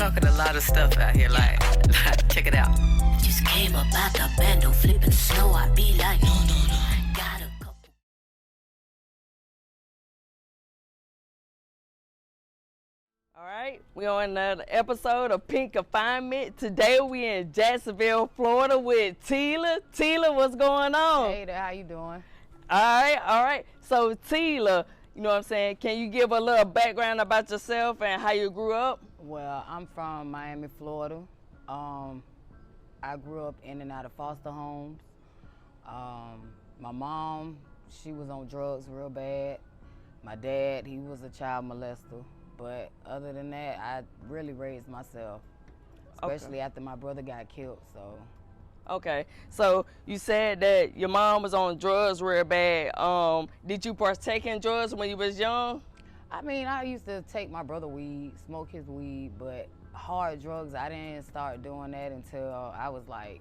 talking a lot of stuff out here, like check it out. Just came up out the bando, flipping snow. I be like, no, no, no. Got a couple. All right, we on another episode of Confinement. Today we in Jacksonville, Florida with Tilea. Tilea, what's going on? Hey there, how you doing? All right. So Tilea, you know what I'm saying? Can you give a little background about yourself and how you grew up? Well, I'm from Miami, Florida. I grew up in and out of foster homes. My mom, she was on drugs real bad. My dad, he was a child molester. But other than that, I really raised myself, especially after my brother got killed, so. Okay, so you said that your mom was on drugs real bad. Did you partake in drugs when you was young? I mean, I used to take my brother weed, smoke his weed, but hard drugs, I didn't start doing that until I was like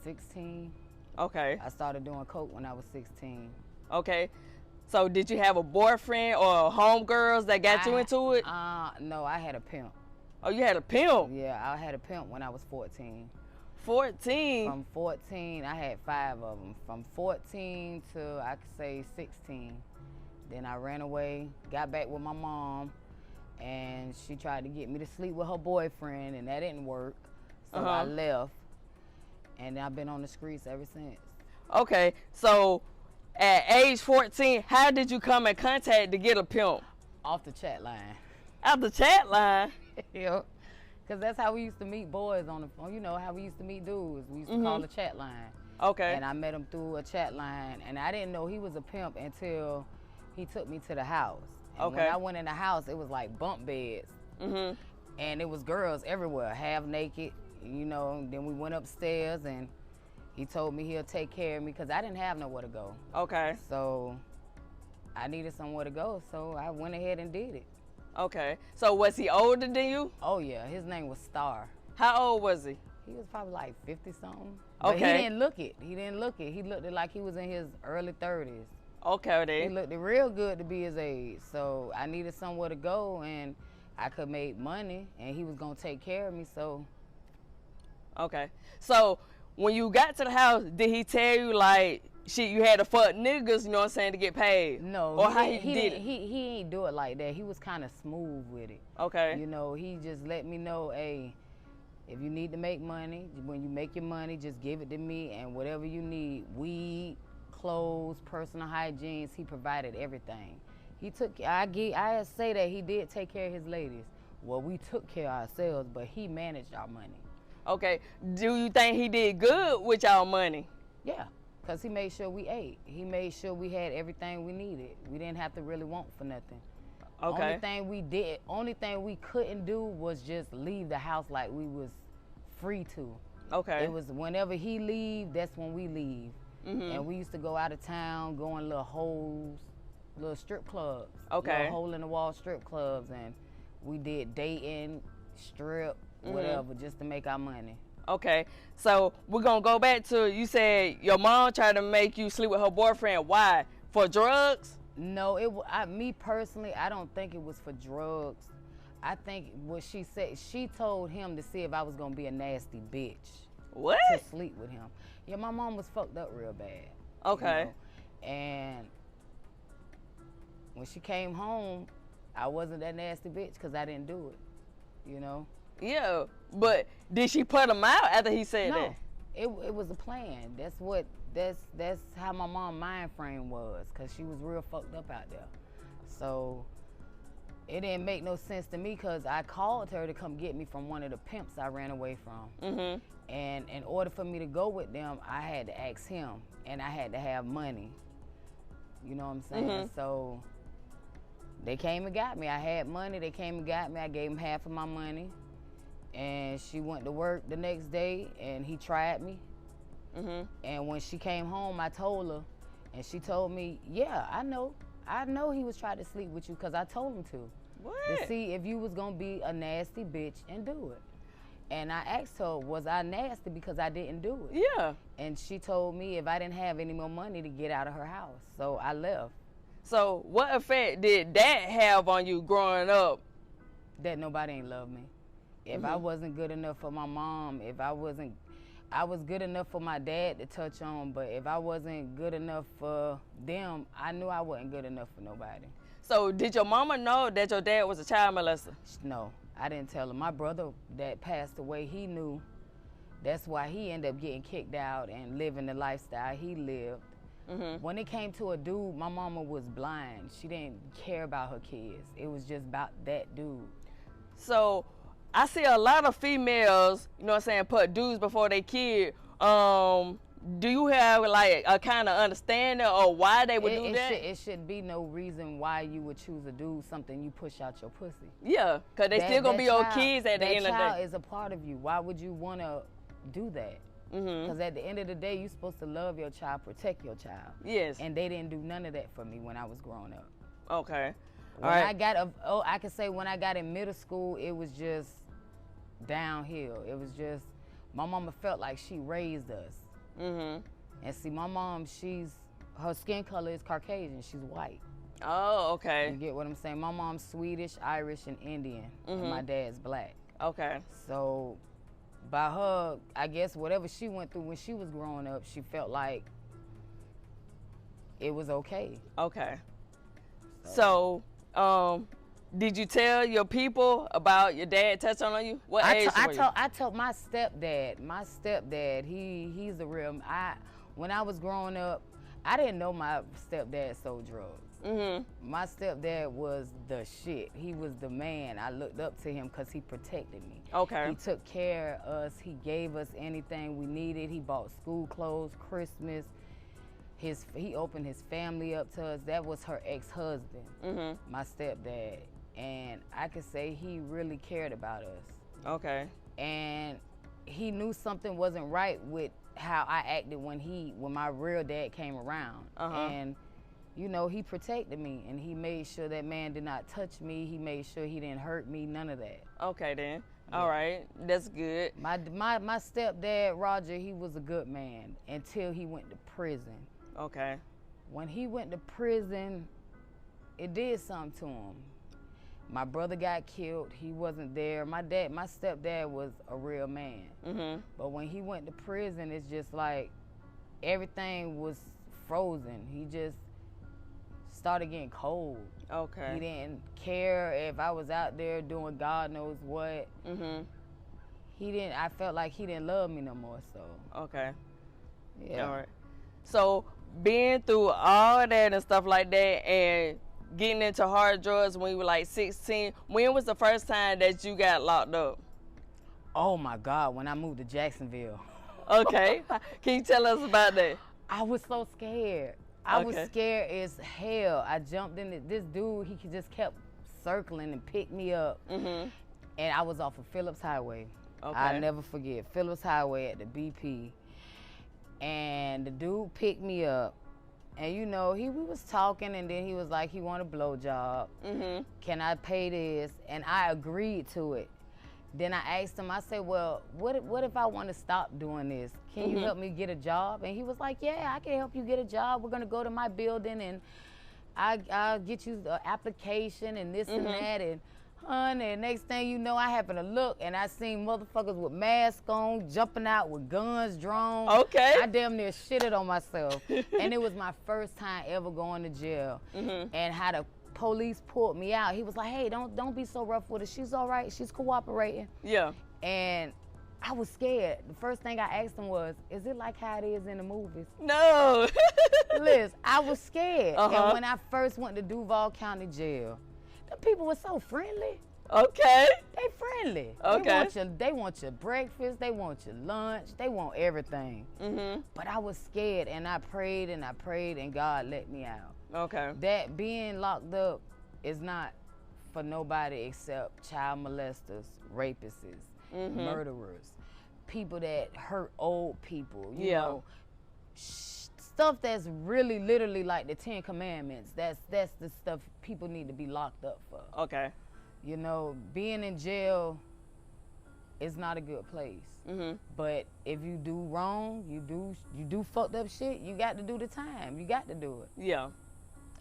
16. Okay. I started doing coke when I was 16. Okay. So did you have a boyfriend or homegirls that got you into it? No, I had a pimp. Oh, you had a pimp? Yeah, I had a pimp when I was 14. 14? From 14, I had 5 of them. From 14 to, I could say, 16. Then I ran away, got back with my mom, and she tried to get me to sleep with her boyfriend, and that didn't work. So I left, and I've been on the streets ever since. Okay, so at age 14, how did you come in contact to get a pimp? Off the chat line. Out the chat line? Yeah, because that's how we used to meet boys on the phone. You know how we used to meet dudes. We used to call the chat line. Okay. And I met him through a chat line, and I didn't know he was a pimp until he took me to the house. And when I went in the house, it was like bunk beds. And it was girls everywhere, half naked, you know. And then we went upstairs, and he told me he'll take care of me because I didn't have nowhere to go. Okay. So I needed somewhere to go, so I went ahead and did it. Okay. So was he older than you? Oh, yeah. His name was Star. How old was he? He was probably like 50-something. But Okay. he didn't look it. He didn't look it. He looked it like he was in his early 30s. Okay, He then. looked real good to be his age. So I needed somewhere to go, and I could make money, and he was going to take care of me, so. Okay. So when you got to the house, did he tell you, like, shit, you had to fuck niggas, you know what I'm saying, to get paid? No. Or how he did it? He ain't do it like that. He was kind of smooth with it. Okay. You know, he just let me know, hey, if you need to make money, when you make your money, just give it to me, and whatever you need, weed, clothes, personal hygiene, he provided everything. He took, I say that he did take care of his ladies. Well, we took care of ourselves, but he managed our money. Okay. Do you think he did good with y'all money? Yeah, because he made sure we ate. He made sure we had everything we needed. We didn't have to really want for nothing. Okay. Only thing we couldn't do was just leave the house like we was free to. Okay. It was whenever he leave, that's when we leave. And we used to go out of town, go in little holes, little strip clubs. Okay. Little hole-in-the-wall strip clubs, and we did dating, strip, whatever, just to make our money. Okay, so we're gonna go back to, you said your mom tried to make you sleep with her boyfriend. Why? For drugs? No, me personally, I don't think it was for drugs. I think what she said, she told him to see if I was gonna be a nasty bitch. What? To sleep with him. Yeah, my mom was fucked up real bad. Okay. You know? And when she came home, I wasn't that nasty bitch because I didn't do it, you know? Yeah, but did she put him out after he said that? No, it was a plan. That's how my mom mind frame was, because she was real fucked up out there. So it didn't make no sense to me, because I called her to come get me from one of the pimps I ran away from. And in order for me to go with them, I had to ask him, and I had to have money. You know what I'm saying? So they came and got me. I had money. They came and got me. I gave him half of my money. And she went to work the next day, and he tried me. And when she came home, I told her, and she told me, yeah, I know he was trying to sleep with you, because I told him to. What? To see if you was going to be a nasty bitch and do it. And I asked her, was I nasty because I didn't do it? Yeah. And she told me if I didn't have any more money to get out of her house. So I left. So what effect did that have on you growing up? that nobody ain't love me. If I wasn't good enough for my mom, I was good enough for my dad to touch on, but if I wasn't good enough for them, I knew I wasn't good enough for nobody. So did your mama know that your dad was a child molester? No, I didn't tell her. My brother that passed away, he knew. That's why he ended up getting kicked out and living the lifestyle he lived. When it came to a dude, my mama was blind. She didn't care about her kids. It was just about that dude. So I see a lot of females, you know what I'm saying, put dudes before they kid. Do you have like a kind of understanding of why they would do that? It should be no reason why you would choose to do something you push out your pussy. Yeah, because they still going to be your kids at the end of the day. That child is a part of you. Why would you want to do that? Because at the end of the day, you're supposed to love your child, protect your child. Yes. And they didn't do none of that for me when I was growing up. Okay. I can say when I got in middle school, it was just downhill. It was just, my mama felt like she raised us. And see, my mom, her skin color is Caucasian. She's white. Oh, okay. You get what I'm saying? My mom's Swedish, Irish, and Indian. And my dad's black. Okay. So by her, I guess whatever she went through when she was growing up, she felt like it was okay. Okay. So, did you tell your people about your dad touching on you? What age were you? I told my stepdad. My stepdad, he's a real. When I was growing up, I didn't know my stepdad sold drugs. My stepdad was the shit. He was the man. I looked up to him because he protected me. Okay. He took care of us. He gave us anything we needed. He bought school clothes, Christmas. He opened his family up to us. That was her ex-husband, my stepdad. And I could say he really cared about us. Okay. And he knew something wasn't right with how I acted when my real dad came around. And you know, he protected me and he made sure that man did not touch me. He made sure he didn't hurt me, none of that. Okay then. All right, that's good. My stepdad, Roger, he was a good man until he went to prison. Okay. When he went to prison, it did something to him. My brother got killed. He wasn't there. My stepdad was a real man. But when he went to prison, it's just like everything was frozen. He just started getting cold. Okay. He didn't care if I was out there doing God knows what. I felt like he didn't love me no more, so. Okay. Yeah. All right. So being through all that and stuff like that and getting into hard drugs when you were like 16, when was the first time that you got locked up? Oh my God, when I moved to Jacksonville. Okay. Can you tell us about that? I was so scared. I was scared as hell. I jumped in this dude, he just kept circling and picked me up. And I was off of Phillips Highway. Okay. I'll never forget. Phillips Highway at the BP. And the dude picked me up. And you know, we was talking and then he was like, he want a blowjob. Can I pay this? And I agreed to it. Then I asked him, I said, well, what if I want to stop doing this? Can you help me get a job? And he was like, yeah, I can help you get a job. We're going to go to my building and I'll get you the application and this and that. And honey, next thing you know, I happen to look and I seen motherfuckers with masks on, jumping out with guns drawn. Okay. I damn near shitted on myself. And it was my first time ever going to jail. And how the police pulled me out. He was like, hey, don't be so rough with her. She's all right. She's cooperating. Yeah. And I was scared. The first thing I asked him was, is it like how it is in the movies? No. Liz, I was scared. And when I first went to Duval County Jail, the people were so friendly. Okay. They friendly. Okay. They want your breakfast. They want your lunch. They want everything. But I was scared, and I prayed, and God let me out. Okay. That being locked up is not for nobody except child molesters, rapists, murderers, people that hurt old people, you know, stuff that's really literally like the 10 Commandments. That's the stuff people need to be locked up for. Okay. You know, being in jail is not a good place. But if you do wrong, you do fucked up shit, you got to do the time. You got to do it. Yeah.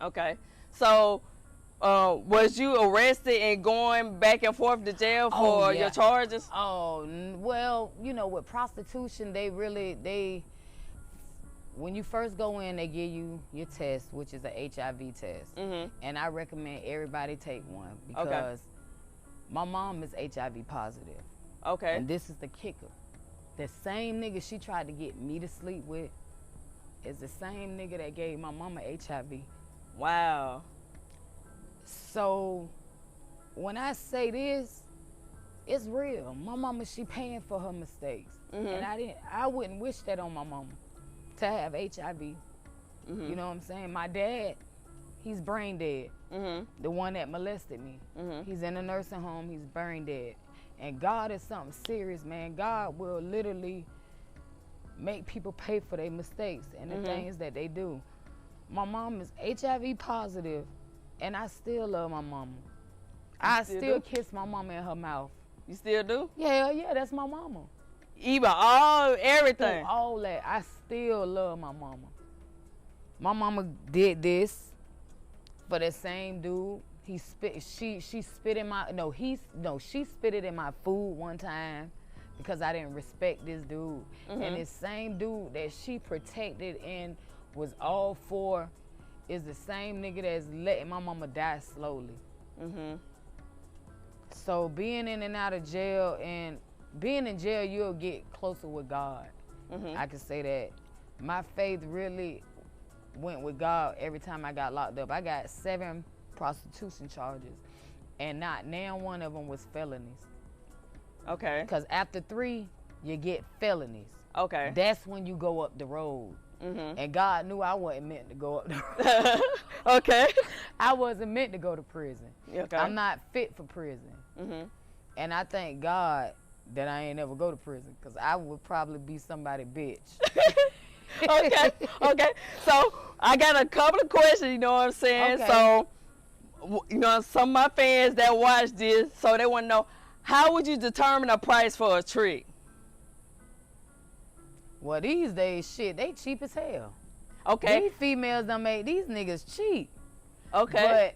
Okay. So Was you arrested and going back and forth to jail for your charges? Oh, well, you know, with prostitution, when you first go in, they give you your test, which is a HIV test. And I recommend everybody take one because my mom is HIV positive. Okay. And this is the kicker. The same nigga she tried to get me to sleep with is the same nigga that gave my mama HIV. Wow. So when I say this, it's real. My mama, she paying for her mistakes. And I wouldn't wish that on my mama to have HIV. You know what I'm saying? My dad, he's brain dead. The one that molested me. He's in a nursing home, he's brain dead. And God is something serious, man. God will literally make people pay for their mistakes and the things that they do. My mom is HIV positive, and I still love my mama. I still kiss my mama in her mouth. You still do? Yeah, that's my mama. Even everything. Through all that, I still love my mama. My mama did this for the same dude. She spit in my, she spit it in my food one time because I didn't respect this dude. And this same dude that she protected and was all for is the same nigga that's letting my mama die slowly. So being in and out of jail, and being in jail, you'll get closer with God. I can say that. My faith really went with God every time I got locked up. I got 7 prostitution charges, and not now one of them was felonies. Okay. Because after 3, you get felonies. Okay. That's when you go up the road. And God knew I wasn't meant to go up the road. Okay. I wasn't meant to go to prison. Okay. I'm not fit for prison. And I thank God that I ain't never go to prison, because I would probably be somebody bitch. Okay. So I got a couple of questions, you know what I'm saying? Okay. So, you know, some of my fans that watch this, so they want to know, how would you determine a price for a trick? Well, these days, shit, they cheap as hell. Okay. These females done make these niggas cheap. Okay.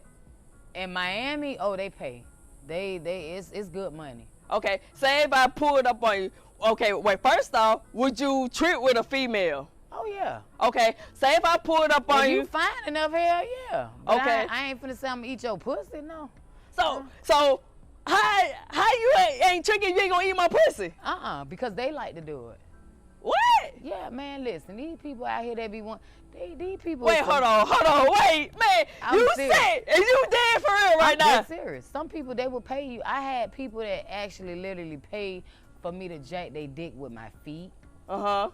But in Miami, they pay. It's good money. Okay. Say if I pulled up on you. Okay, wait, first off, would you trick with a female? Oh, yeah. Okay. Say if I pulled up on If you. you fine enough, hell yeah. But Okay. I ain't finna say I'm gonna eat your pussy, no. So how you ain't tricking, you ain't gonna eat my pussy? Because they like to do it. What? Yeah, man, listen, these people out here that be these people. Wait, hold on, wait, man. I'm You serious. said, is you dead for real right now? I'm serious. Some people, they will pay you. I had people that actually literally pay for me to jack their dick with my feet. I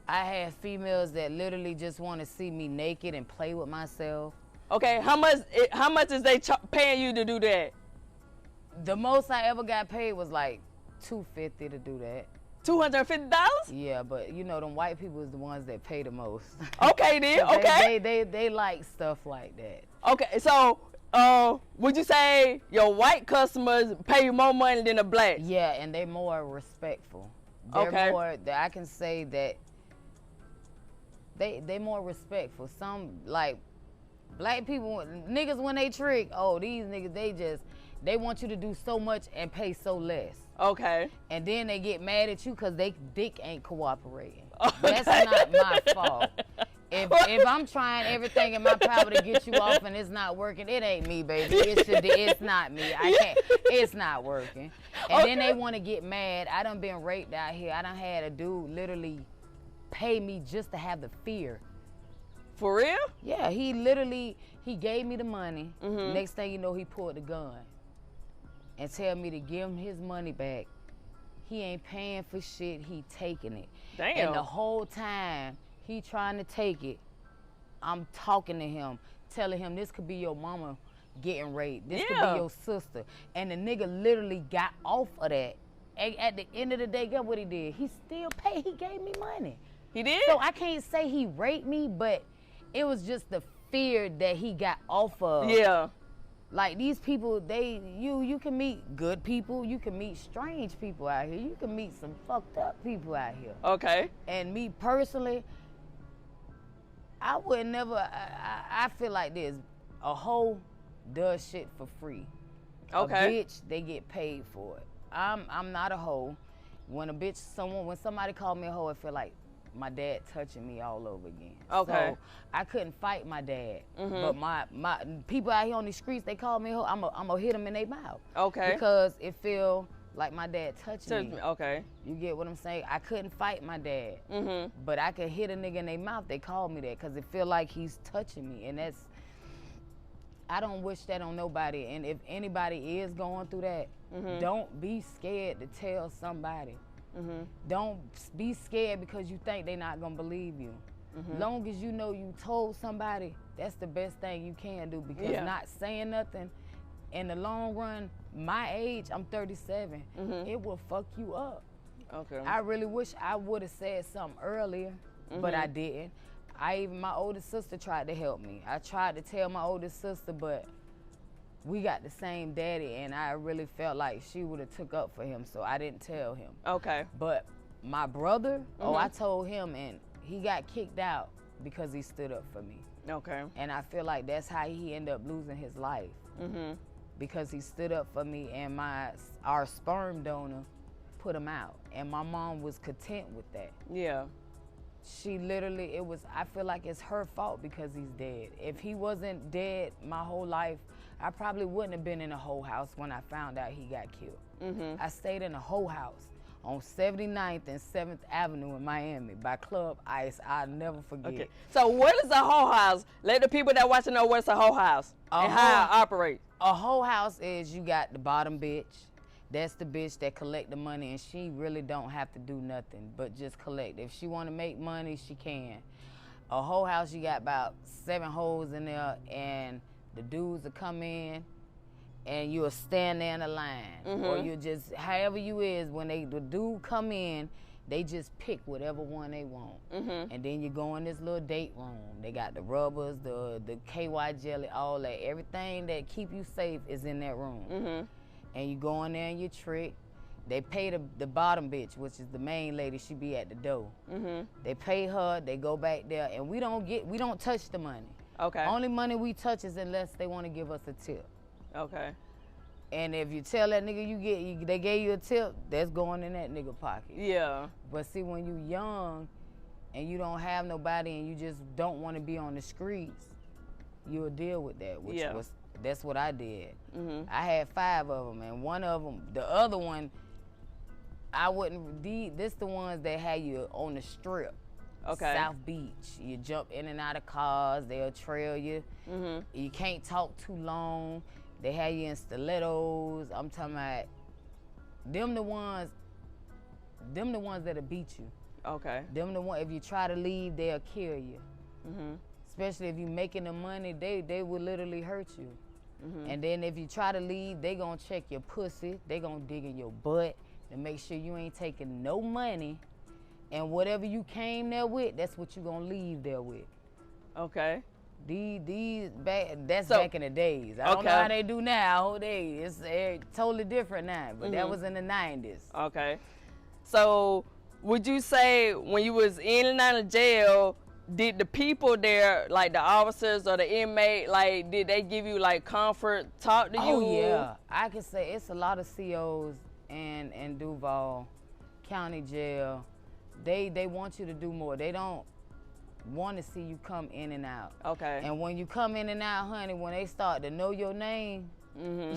had females that literally just want to see me naked and play with myself. Okay, how much is they paying you to do that? The most I ever got paid was like $250 to do that. $250? Yeah, but you know, them white people is the ones that pay the most. Okay then, okay. They like stuff like that. Okay, so would you say your white customers pay you more money than the black? Yeah, and they more respectful. They're more, I can say that they more respectful. Some, like, black people, niggas when they trick, these niggas, they want you to do so much and pay so less. Okay. And then they get mad at you because they dick ain't cooperating. That's not my fault. If I'm trying everything in my power to get you off and it's not working, it ain't me, baby. It's not me. I can't. It's not working. And then they want to get mad. I done been raped out here. I done had a dude literally pay me just to have the fear. For real? Yeah, he gave me the money. Next thing you know, he pulled the gun and tell me to give him his money back. He ain't paying for shit, he taking it. Damn. And the whole time he trying to take it, I'm talking to him, telling him this could be your mama getting raped. This could be your sister. And the nigga literally got off of that. And at the end of the day, guess what he did? He still paid, he gave me money. He did? So I can't say he raped me, but it was just the fear that he got off of. Yeah. Like, these people, you can meet good people, you can meet strange people out here, you can meet some fucked up people out here. Okay. And me personally, I would never, I feel like this, a hoe does shit for free. Okay. A bitch, they get paid for it. I'm not a hoe. When somebody called me a hoe, I feel like my dad touching me all over again. Okay. So I couldn't fight my dad. But my people out here on the streets, they call me a hoe. I'm gonna hit them in their mouth. Okay. Because it feel like my dad touching me. Okay. You get what I'm saying? I couldn't fight my dad. But I could hit a nigga in their mouth. They call me that because it feel like he's touching me. And I don't wish that on nobody. And if anybody is going through that, don't be scared to tell somebody. Don't be scared because you think they're not gonna believe you. Long as you know you told somebody, that's the best thing you can do, because not saying nothing in the long run, my age, I'm 37, it will fuck you up. Okay. I really wish I would have said something earlier, but I didn't. My older sister tried to help me. I tried to tell my older sister, but we got the same daddy, and I really felt like she would have took up for him, so I didn't tell him. Okay. But my brother, I told him, and he got kicked out because he stood up for me. Okay. And I feel like that's how he ended up losing his life. Because he stood up for me, and our sperm donor put him out. And my mom was content with that. Yeah. She literally, I feel like it's her fault because he's dead. If he wasn't dead my whole life, I probably wouldn't have been in a whole house when I found out he got killed. I stayed in a whole house on 79th and 7th Avenue in Miami by Club Ice. I'll never forget. Okay. So what is a hoe house? Let the people that watch know what's a hoe house and how it operates. A hoe house is you got the bottom bitch. That's the bitch that collect the money, and she really don't have to do nothing but just collect. If she want to make money, she can. A hoe house, you got about 7 hoes in there, and the dudes will come in, and you'll stand there in a line, or you just, however you is, when the dude come in, they just pick whatever one they want. And then you go in this little date room. They got the rubbers, the KY jelly, all that. Everything that keep you safe is in that room. And you go in there and you trick. They pay the bottom bitch, which is the main lady. She be at the door. They pay her. They go back there, and we don't touch the money. Okay. Only money we touch is unless they want to give us a tip. Okay. And if you tell that nigga they gave you a tip, that's going in that nigga pocket. Yeah. But see, when you young and you don't have nobody and you just don't want to be on the streets, you'll deal with that, which that's what I did. I had 5 of them, and one of them, the other one, I wouldn't. This the ones that had you on the strip. Okay. South Beach. You jump in and out of cars. They'll trail you. You can't talk too long. They have you in stilettos. I'm talking about them the ones that'll beat you. Okay. Them the one. If you try to leave, they'll kill you. Especially if you making the money, they will literally hurt you. And then if you try to leave, they gonna check your pussy. They gonna dig in your butt to make sure you ain't taking no money. And whatever you came there with, that's what you gonna leave there with. Okay. That's back in the days. I don't know how they do now. It's totally different now. But that was in the 90s. Okay. So would you say when you was in and out of jail, did the people there, like the officers or the inmate, like did they give you like comfort, talk to you? Oh yeah, I can say it's a lot of COs in Duval County Jail. They want you to do more. They don't want to see you come in and out. Okay. And when you come in and out, honey, when they start to know your name,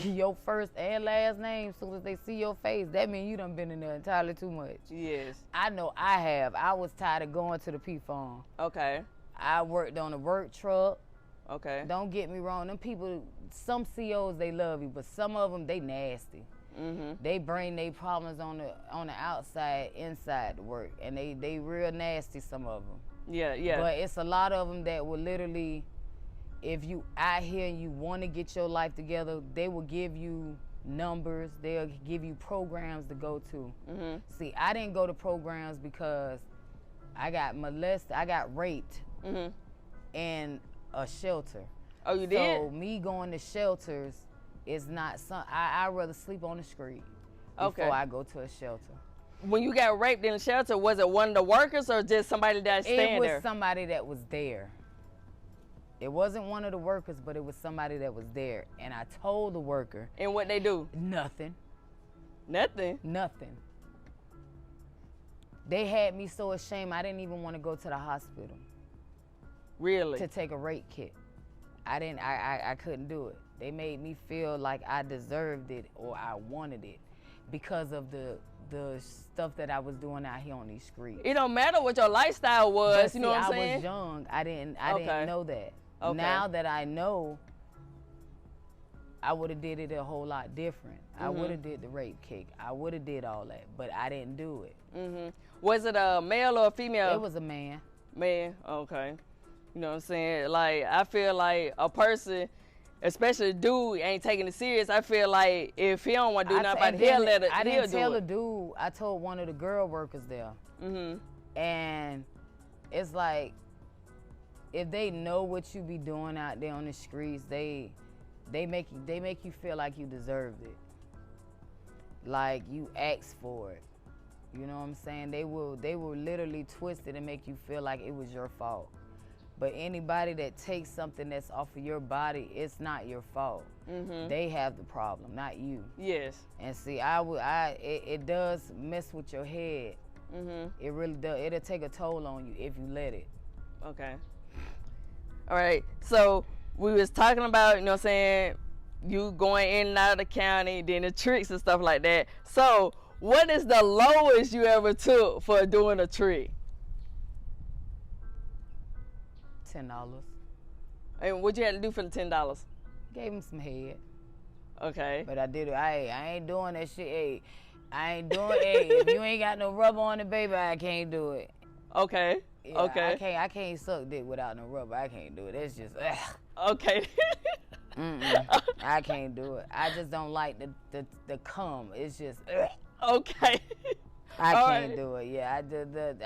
your first and last name, as soon as they see your face, that means you done been in there entirely too much. Yes. I know I have. I was tired of going to the P-Farm. Okay. I worked on a work truck. Okay. Don't get me wrong. Them people, some COs, they love you, but some of them, they nasty. They bring their problems on the outside, inside the work, and they real nasty, some of them. Yeah, yeah. But it's a lot of them that will literally, if you out here and you want to get your life together, they will give you numbers. They'll give you programs to go to. See, I didn't go to programs because I got molested. I got raped in a shelter. Oh, you did? So me going to shelters is not some. I'd rather sleep on the street before I go to a shelter. When you got raped in the shelter, was it one of the workers or just somebody that stand there? It was somebody that was there. It wasn't one of the workers, but it was somebody that was there. And I told the worker. And what they do? Nothing. Nothing? Nothing. They had me so ashamed, I didn't even want to go to the hospital. Really? To take a rape kit. I couldn't do it. They made me feel like I deserved it or I wanted it because of the stuff that I was doing out here on these streets. It don't matter what your lifestyle was, But you know what I'm saying? I was young. I didn't know that. Okay. Now that I know, I would have did it a whole lot different. I would have did the rape kick. I would have did all that, but I didn't do it. Was it a male or a female? It was a man. Man, okay. You know what I'm saying? Like, I feel like a person, especially a dude, ain't taking it serious. I feel like if he don't want to do nothing about it, he'll let it. I didn't tell do the it. dude. I told one of the girl workers there. And it's like, if they know what you be doing out there on the streets, they make you feel like you deserved it. Like you asked for it. You know what I'm saying? They will literally twist it and make you feel like it was your fault. But anybody that takes something that's off of your body, it's not your fault. They have the problem, not you. Yes. And see, it does mess with your head. It really does. It'll take a toll on you if you let it. Okay. All right. So we was talking about, you know what I'm saying, you going in and out of the county, then the tricks and stuff like that. So what is the lowest you ever took for doing a trick? $10. And what you had to do for the $10? Gave him some head. Okay. But I did it. I ain't doing that shit. Hey, I ain't doing it. If you ain't got no rubber on it, baby, I can't do it. Okay. Yeah, okay. I can't suck dick without no rubber. I can't do it. It's just Okay. I can't do it. I just don't like the cum. It's just Okay. I All can't right. do it. Yeah,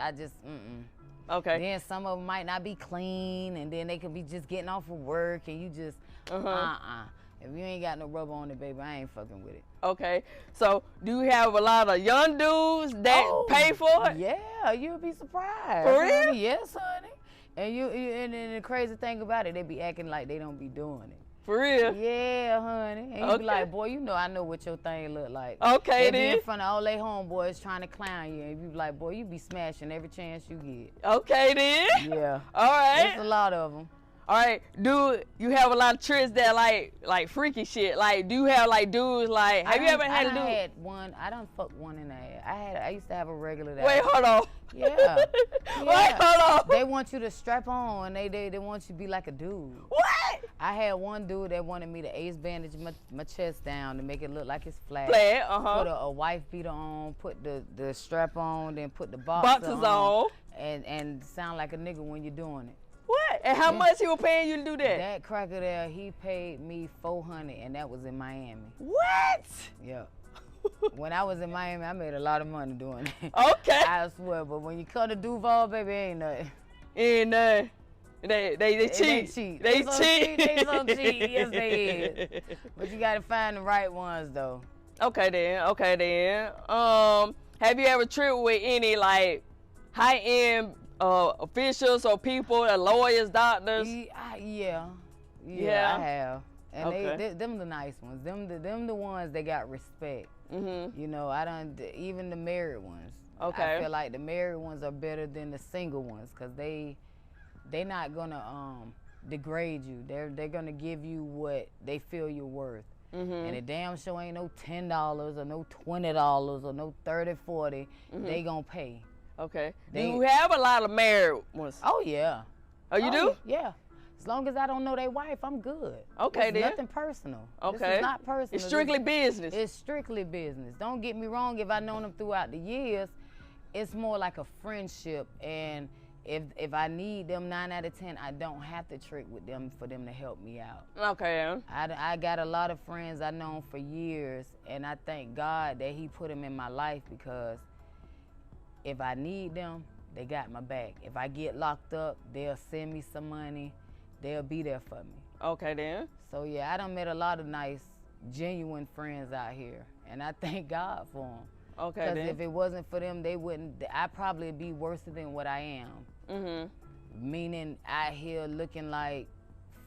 I just Okay. Then some of them might not be clean, and then they could be just getting off of work, and you just If you ain't got no rubber on it, baby, I ain't fucking with it. Okay. So do you have a lot of young dudes that pay for it? Yeah, you'll be surprised. For real? Honey. Yes, honey. And then the crazy thing about it, they be acting like they don't be doing it. For real? Yeah, honey. And you be like, boy, you know I know what your thing look like. Okay, they be then. in front of all they homeboys trying to clown you, and you be like, boy, you be smashing every chance you get. Okay, then. Yeah. All right. There's a lot of them. All right, dude, you have a lot of tricks that like freaky shit. Like, do you have like dudes like? Have you ever had a dude? I had one. I done fucked one in the ass. I used to have a regular. Wait, hold on. Yeah. Wait, hold on. They want you to strap on. They want you to be like a dude. What? I had one dude that wanted me to ace bandage my chest down to make it look like it's flat. Flat, Put a wife beater on, put the strap on, then put the boxers on. And sound like a nigga when you're doing it. What? And how much he was paying you to do that? That cracker there, he paid me $400, and that was in Miami. What? Yeah. When I was in Miami, I made a lot of money doing it. Okay. I swear, but when you come to Duval, baby, ain't nothing. And they cheat. Cheat. They so cheat. They so cheat. Yes, they is. But you gotta find the right ones, though. Okay then. Have you ever tripped with any like high-end officials or people, lawyers, doctors? Yeah, I have. And Okay. them the nice ones. Them the ones that got respect. You know, even the married ones. Okay. I feel like the married ones are better than the single ones because they not gonna degrade you. They're gonna give you what they feel you're worth. And the damn show ain't no $10 or no $20 or no 30, 40. They gonna pay. Okay. Do you have a lot of married ones? Oh yeah. Oh, you do? Yeah. As long as I don't know their wife, I'm good. Okay, it's then. Nothing personal. Okay. This is not personal. It's strictly business. It's strictly business. Don't get me wrong. If I known them throughout the years, it's more like a friendship. And if I need them 9 out of 10, I don't have to trick with them for them to help me out. Okay. I got a lot of friends I known for years, and I thank God that He put them in my life because if I need them, they got my back. If I get locked up, they'll send me some money. They'll be there for me. Okay then. So yeah, I done met a lot of nice, genuine friends out here, and I thank God for them. Okay Because then. if it wasn't for them, I'd probably be worse than what I am. Meaning out here looking like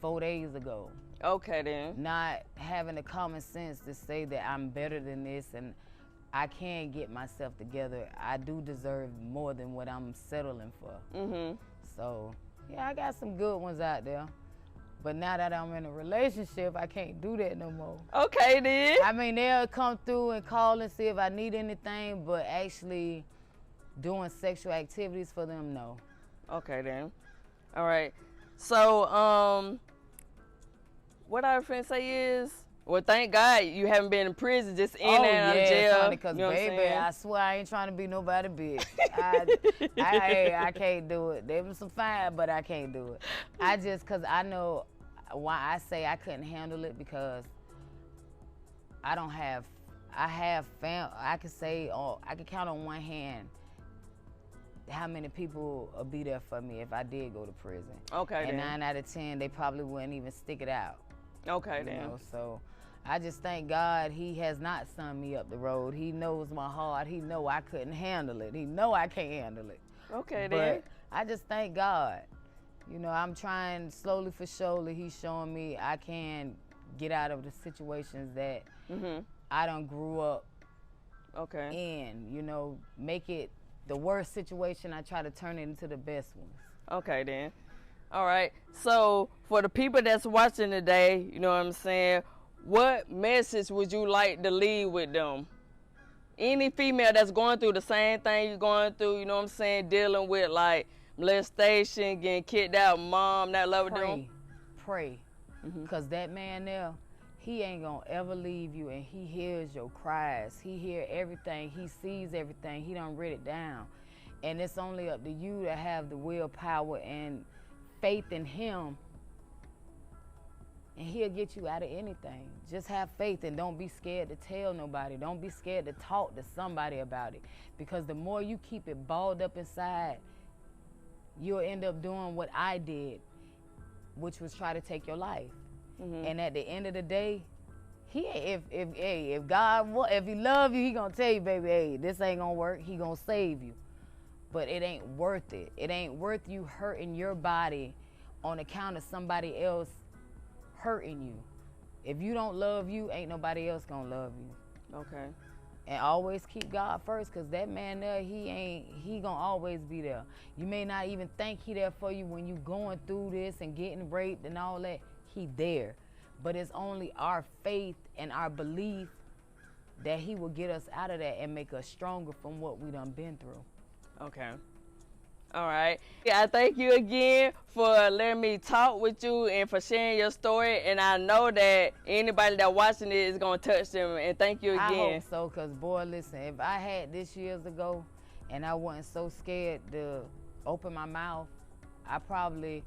4 days ago. Okay then. Not having the common sense to say that I'm better than this and I can get myself together. I do deserve more than what I'm settling for. So, yeah, I got some good ones out there. But now that I'm in a relationship, I can't do that no more. Okay then. I mean, they'll come through and call and see if I need anything, but actually doing sexual activities for them, no. Okay then. All right. So, what I was finna say is, well, thank God you haven't been in prison, just in and out of jail. Because, you know baby, I swear I ain't trying to be nobody bitch. I can't do it. There was some fine, but I can't do it. Because I know why I say I couldn't handle it, because I have family. I can count on one hand how many people will be there for me if I did go to prison. Okay, and then. 9 out of 10, they probably wouldn't even stick it out. Okay, then. Know? So I just thank God he has not sent me up the road. He knows my heart. He know I couldn't handle it. He know I can't handle it. Okay, but then. I just thank God. You know, I'm trying slowly for surely. He's showing me I can get out of the situations that I done grew up in. You know, make it the worst situation, I try to turn it into the best ones. Okay, then. All right. So for the people that's watching today, you know what I'm saying, what message would you like to leave with them? Any female that's going through the same thing you're going through, you know what I'm saying, dealing with like molestation, getting kicked out, mom not loving them. Pray. Because that man there, he ain't gonna ever leave you, and he hears your cries. He hear everything. He sees everything. He done writ it down. And it's only up to you to have the willpower and faith in him, and he'll get you out of anything. Just have faith and don't be scared to tell nobody. Don't be scared to talk to somebody about it, because the more you keep it balled up inside, you'll end up doing what I did, which was try to take your life. And at the end of the day, if he love you, he gonna tell you, baby, hey, this ain't gonna work. He gonna save you. But it ain't worth it. It ain't worth you hurting your body on account of somebody else hurting you. If you don't love you, ain't nobody else gonna love you. Okay. And always keep God first, because that man there, he gonna always be there. You may not even think he there for you when you going through this and getting raped and all that. He there. But it's only our faith and our belief that he will get us out of that and make us stronger from what we done been through. Okay. All right. Yeah, I thank you again for letting me talk with you and for sharing your story. And I know that anybody that watching it is going to touch them. And thank you again. I hope so, because, boy, listen, if I had this years ago and I wasn't so scared to open my mouth, I probably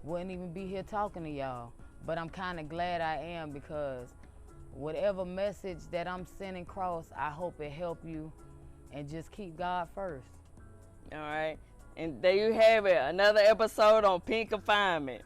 wouldn't even be here talking to y'all. But I'm kind of glad I am, because whatever message that I'm sending across, I hope it help you, and just keep God first. All right. And there you have it, another episode on Confinement.